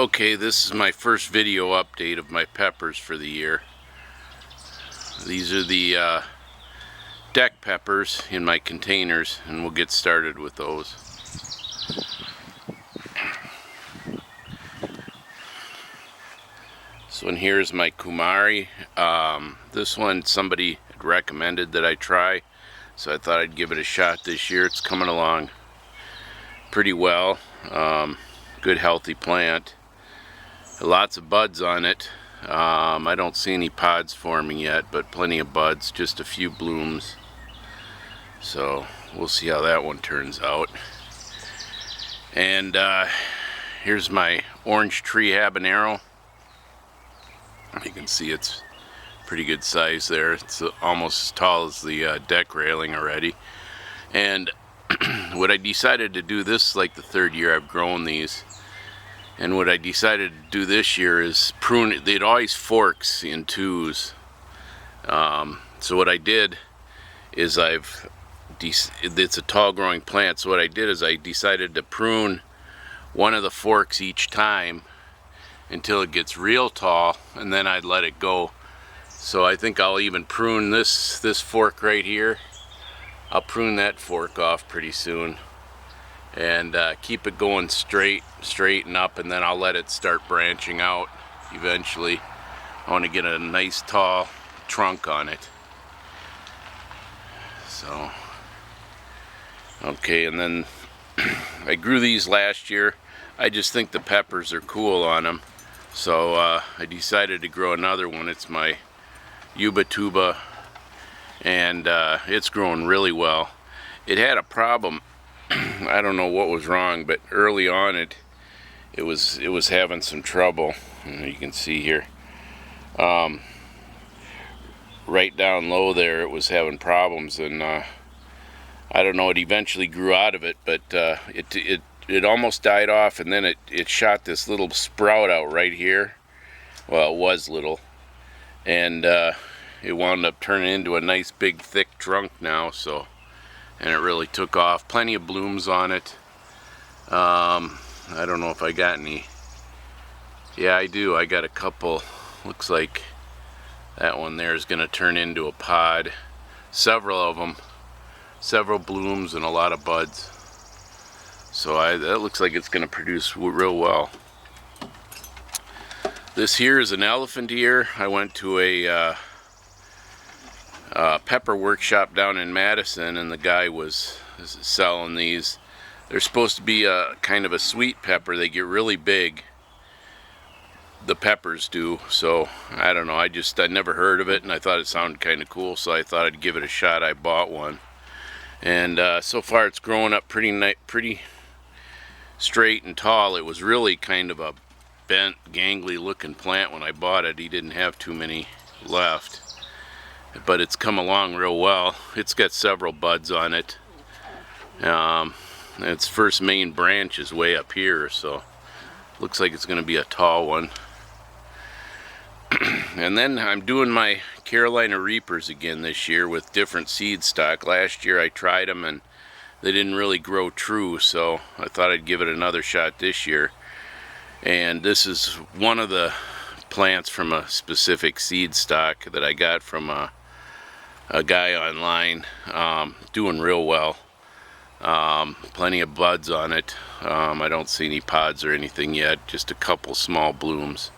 Okay, this is my first video update of my peppers for the year. These are the deck peppers in my containers, and we'll get started with those. So in here is my Kumari. This one somebody had recommended that I try, so I thought I'd give it a shot this year. It's coming along pretty well. Good healthy plant. Lots of buds on it. I don't see any pods forming yet, but plenty of buds, just a few blooms. So we'll see how that one turns out. And here's my orange tree habanero. You can see it's pretty good size there. It's almost as tall as the deck railing already. And what I decided to do, this is like the third year I've grown these. And what I decided to do this year is prune it. They'd always forks in twos. So what I did is it's a tall growing plant. So what I did is I decided to prune one of the forks each time until it gets real tall, and then I'd let it go. So I think I'll even prune this fork right here. I'll prune that fork off pretty soon. And keep it going straight and up, and then I'll let it start branching out eventually. I want to get a nice tall trunk on it. So okay, and then I grew these last year. I just think the peppers are cool on them, so I decided to grow another one. It's my Yuba Tuba, and it's growing really well. It had a problem. I don't know what was wrong, but early on it was having some trouble. You can see here, right down low there, it was having problems, and I don't know. It eventually grew out of it, but it almost died off, and then it shot this little sprout out right here. Well, it was little, and it wound up turning into a nice big thick trunk now. So. And it really took off. Plenty of blooms on it. I don't know if I got any. Yeah, I do. I got a couple. Looks like that one there is going to turn into a pod. Several of them. Several blooms and a lot of buds. So that looks like it's going to produce real well. This here is an elephant ear. I went to a pepper workshop down in Madison, and the guy was selling these. They're supposed to be a kind of a sweet pepper. They get really big, the peppers do. So I don't know, I never heard of it, and I thought it sounded kind of cool, so I thought I'd give it a shot. I bought one, and so far it's growing up pretty straight and tall. It was really kind of a bent, gangly looking plant when I bought it. He didn't have too many left, but it's come along real well. It's got several buds on it. Its first main branch is way up here, so looks like it's going to be a tall one. And then I'm doing my Carolina Reapers again this year with different seed stock. Last year I tried them and they didn't really grow true, so I thought I'd give it another shot this year. And this is one of the plants from a specific seed stock that I got from a guy online, doing real well. Plenty of buds on it. I don't see any pods or anything yet, just a couple small blooms.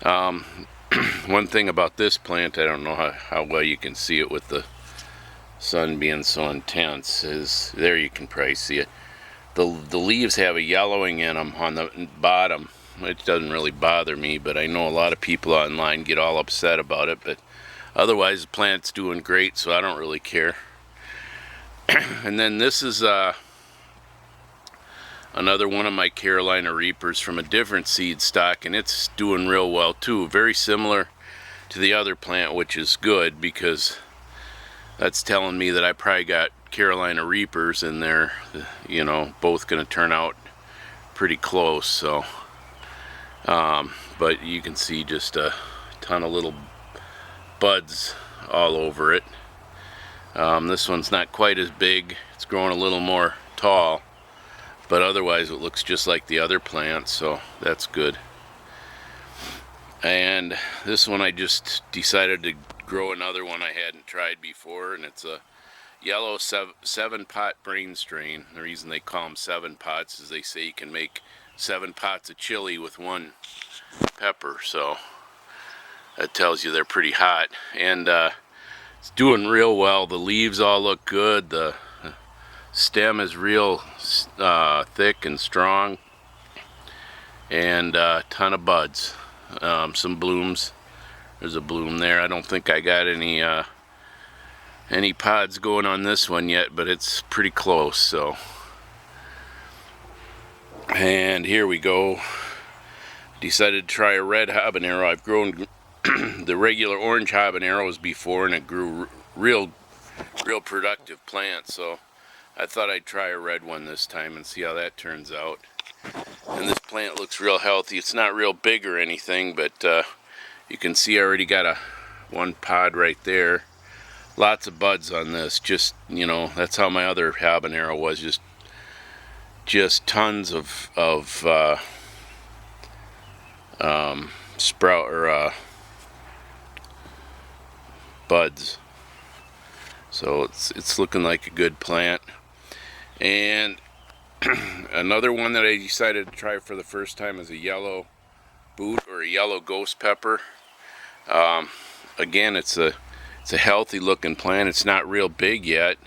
One thing about this plant, I don't know how well you can see it with the sun being so intense, is there you can probably see it. The leaves have a yellowing in them on the bottom. It doesn't really bother me, but I know a lot of people online get all upset about it, but otherwise the plant's doing great, so I don't really care. And then this is another one of my Carolina Reapers from a different seed stock, and it's doing real well too. Very similar to the other plant, which is good because that's telling me that I probably got Carolina Reapers in there, you know, both going to turn out pretty close. So but you can see just a ton of little buds all over it. This one's not quite as big. It's growing a little more tall, but otherwise it looks just like the other plants, so that's good. And this one I just decided to grow another one I hadn't tried before, and it's a yellow 7-pot brain strain. The reason they call them 7 pots is they say you can make 7 pots of chili with 1 pepper, so that tells you they're pretty hot. And it's doing real well. The leaves all look good. The stem is real thick and strong, and a ton of buds. Some blooms. There's a bloom there. I don't think I got any pods going on this one yet, but it's pretty close. So, and here we go. Decided to try a red habanero. I've grown the regular orange habaneros before, and it grew real productive plants. So I thought I'd try a red one this time and see how that turns out. And this plant looks real healthy. It's not real big or anything, but you can see I already got one pod right there. Lots of buds on this. Just, you know, that's how my other habanero was. Just tons of sprout or buds. So it's looking like a good plant. And another one that I decided to try for the first time is a yellow boot or a yellow ghost pepper. Again, it's a healthy looking plant. It's not real big yet,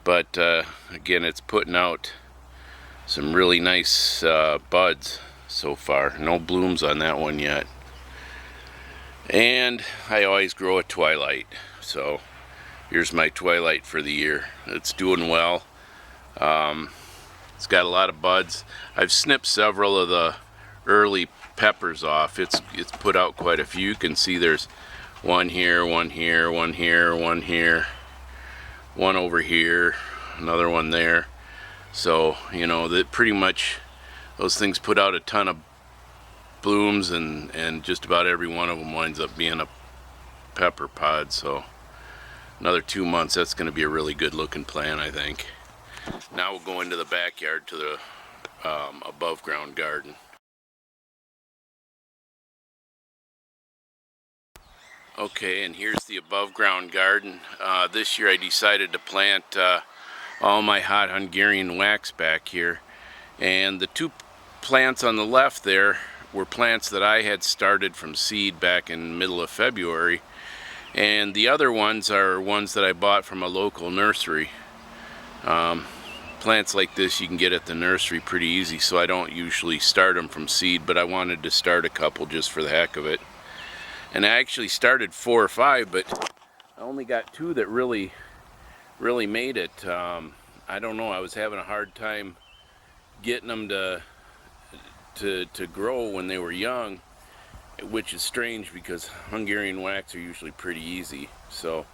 but again, it's putting out some really nice buds so far. No blooms on that one yet. And I always grow a twilight, so here's my twilight for the year. It's doing well. It's got a lot of buds. I've snipped several of the early peppers off. It's put out quite a few. You can see there's one here, one here, one here, one here, one over here, another one there. So, you know, that pretty much those things put out a ton of blooms, and just about every one of them winds up being a pepper pod. So another 2 months, that's going to be a really good looking plant, I think. Now we'll go into the backyard to the above ground garden. Okay, and here's the above ground garden. This year I decided to plant all my hot Hungarian wax back here, and the 2 plants on the left there were plants that I had started from seed back in the middle of February, and the other ones are ones that I bought from a local nursery. Plants like this you can get at the nursery pretty easy, so I don't usually start them from seed, but I wanted to start a couple just for the heck of it. And I actually started 4 or 5, but I only got 2 that really made it. I don't know, I was having a hard time getting them to grow when they were young, which is strange because Hungarian wax are usually pretty easy. So,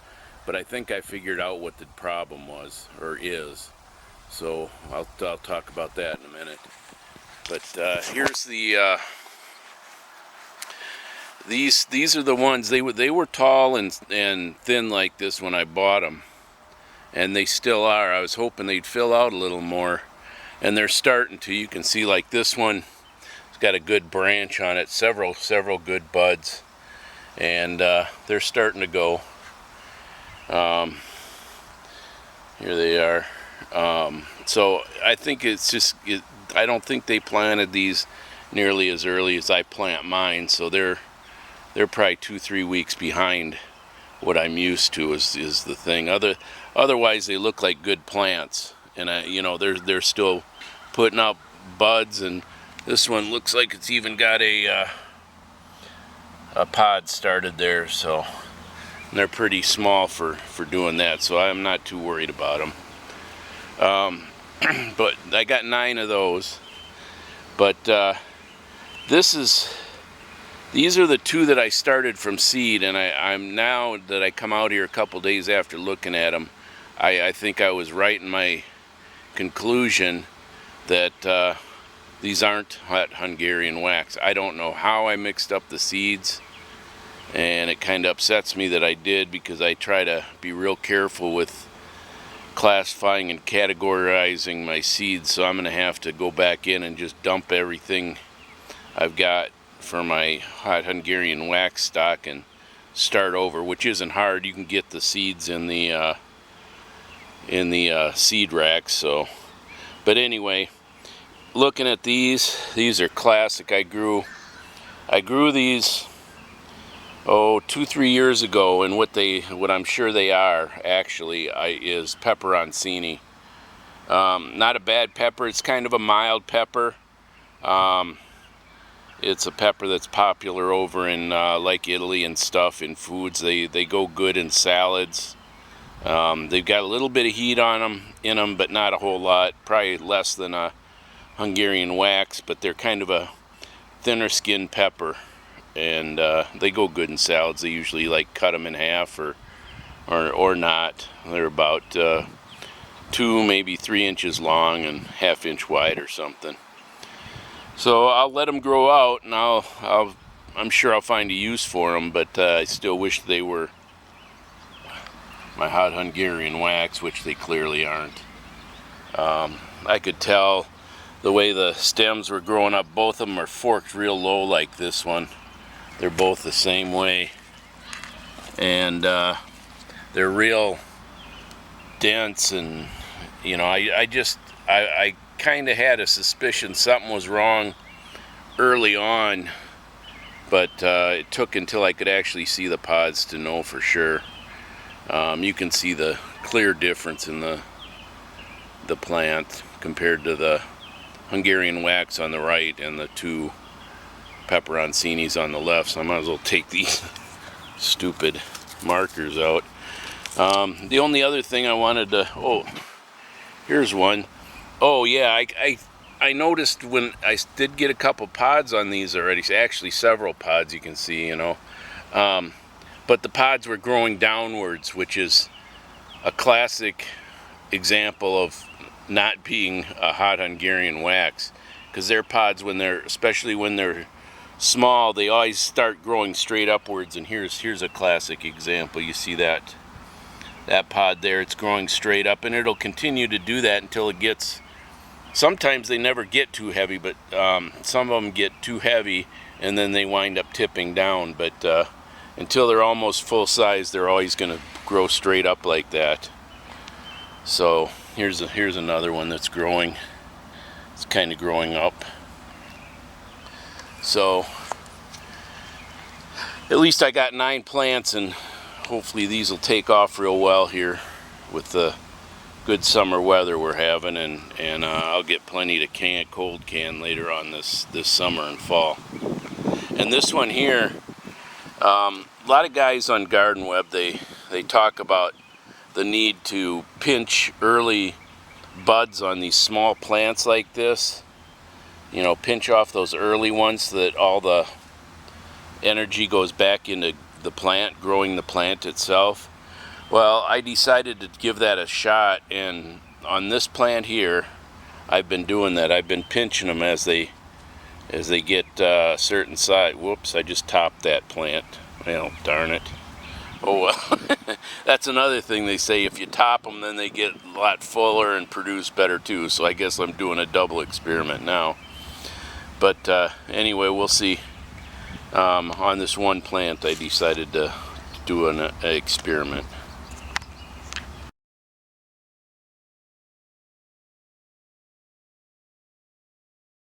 but I think I figured out what the problem was, or is. So I'll talk about that in a minute. But here's the these are the ones. They were tall and thin like this when I bought them, and they still are. I was hoping they'd fill out a little more, and they're starting to. You can see like this one, it's got a good branch on it, several good buds, and they're starting to go. Here they are. So I think it's just, I don't think they planted these nearly as early as I plant mine, so they're probably 2-3 weeks behind what I'm used to is the thing. Otherwise they look like good plants, and you know, they're still putting out buds, and this one looks like it's even got a pod started there, so they're pretty small for doing that, so I'm not too worried about them. But I got 9 of those. But these are the 2 that I started from seed, and I'm now that I come out here a couple days after looking at them, I think I was right in my conclusion that these aren't hot Hungarian wax. I don't know how I mixed up the seeds, and it kind of upsets me that I did, because I try to be real careful with classifying and categorizing my seeds, so I'm going to have to go back in and just dump everything I've got for my hot Hungarian wax stock and start over, which isn't hard. You can get the seeds in the seed racks. So, but anyway, looking at these are classic. I grew these 2-3 years ago, and what I'm sure they are actually is peperoncini. Not a bad pepper. It's kind of a mild pepper. It's a pepper that's popular over in like Italy and stuff in foods. They go good in salads. They've got a little bit of heat on them, but not a whole lot. Probably less than a Hungarian wax, but they're kind of a thinner skinned pepper, and they go good in salads. They usually like cut them in half or not. They're about 2, maybe 3 inches long and 1/2 inch wide or something. So I'll let them grow out, and I'm sure I'll find a use for them, but I still wish they were my hot Hungarian wax, which they clearly aren't. I could tell the way the stems were growing up. Both of them are forked real low like this one. They're both the same way, and they're real dense, and you know, I kind of had a suspicion something was wrong early on, but it took until I could actually see the pods to know for sure. You can see the clear difference in the plant compared to the Hungarian wax on the right and the 2 peperoncinis on the left, so I might as well take these stupid markers out. The only other thing I wanted to, here's one. Oh yeah, I noticed when I did get a couple pods on these already, actually several pods, you can see, you know, but the pods were growing downwards, which is a classic example of not being a hot Hungarian wax, because their pods, especially when they're small, they always start growing straight upwards. And here's a classic example. You see that pod there, it's growing straight up, and it'll continue to do that until it gets, sometimes they never get too heavy, but some of them get too heavy and then they wind up tipping down. But until they're almost full size, they're always going to grow straight up like that. So here's another one that's growing. It's kind of growing up. So at least I got 9 plants, and hopefully these will take off real well here with the good summer weather we're having, and I'll get plenty to cold can later on this summer and fall. And this one here, a lot of guys on Garden Web, they talk about the need to pinch early buds on these small plants like this. You know, pinch off those early ones so that all the energy goes back into the plant, growing the plant itself. Well, I decided to give that a shot, and on this plant here, I've been doing that. I've been pinching them as they get a certain size. Whoops, I just topped that plant. Well, darn it. Oh well. That's another thing they say, if you top them, then they get a lot fuller and produce better too. So I guess I'm doing a double experiment now. But anyway, we'll see. On this one plant, I decided to do an experiment.